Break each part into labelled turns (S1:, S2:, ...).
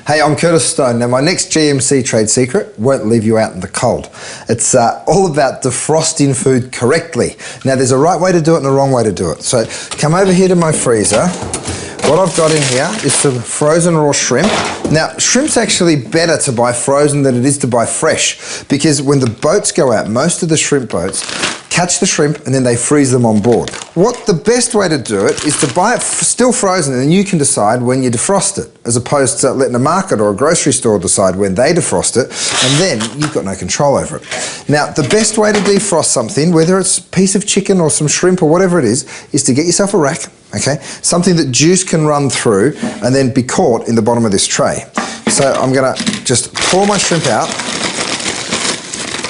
S1: Hey, I'm Curtis Stone. Now, my next GMC trade secret won't leave you out in the cold. It's all about defrosting food correctly. Now, there's a right way to do it and a wrong way to do it. So, come over here to my freezer. What I've got in here is some frozen raw shrimp. Now, shrimp's actually better to buy frozen than it is to buy fresh, because when the boats go out, most of the shrimp boats catch the shrimp and then they freeze them on board. What the best way to do it is to buy it still frozen, and then you can decide when you defrost it, as opposed to letting a market or a grocery store decide when they defrost it, and then you've got no control over it. Now, the best way to defrost something, whether it's a piece of chicken or some shrimp or whatever it is to get yourself a rack, okay? Something that juice can run through and then be caught in the bottom of this tray. So I'm gonna just pour my shrimp out.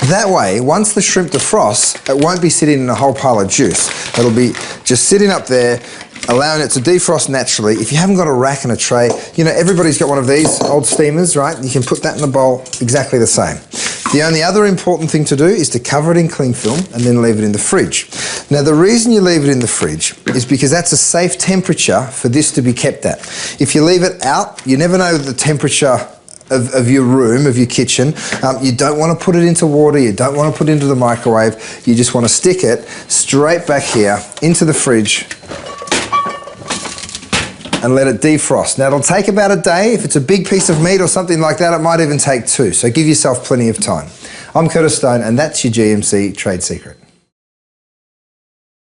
S1: That way, once the shrimp defrosts, it won't be sitting in a whole pile of juice. It'll be just sitting up there, allowing it to defrost naturally. If you haven't got a rack and a tray, you know, everybody's got one of these old steamers, right? You can put that in the bowl exactly the same. The only other important thing to do is to cover it in cling film and then leave it in the fridge. Now, the reason you leave it in the fridge is because that's a safe temperature for this to be kept at. If you leave it out, you never know the temperature of your room, of your kitchen. You don't want to put it into water, you don't want to put it into the microwave, you just want to stick it straight back here into the fridge and let it defrost. Now, it'll take about a day. If it's a big piece of meat or something like that, it might even take 2, so give yourself plenty of time. I'm Curtis Stone, and that's your GMC trade secret.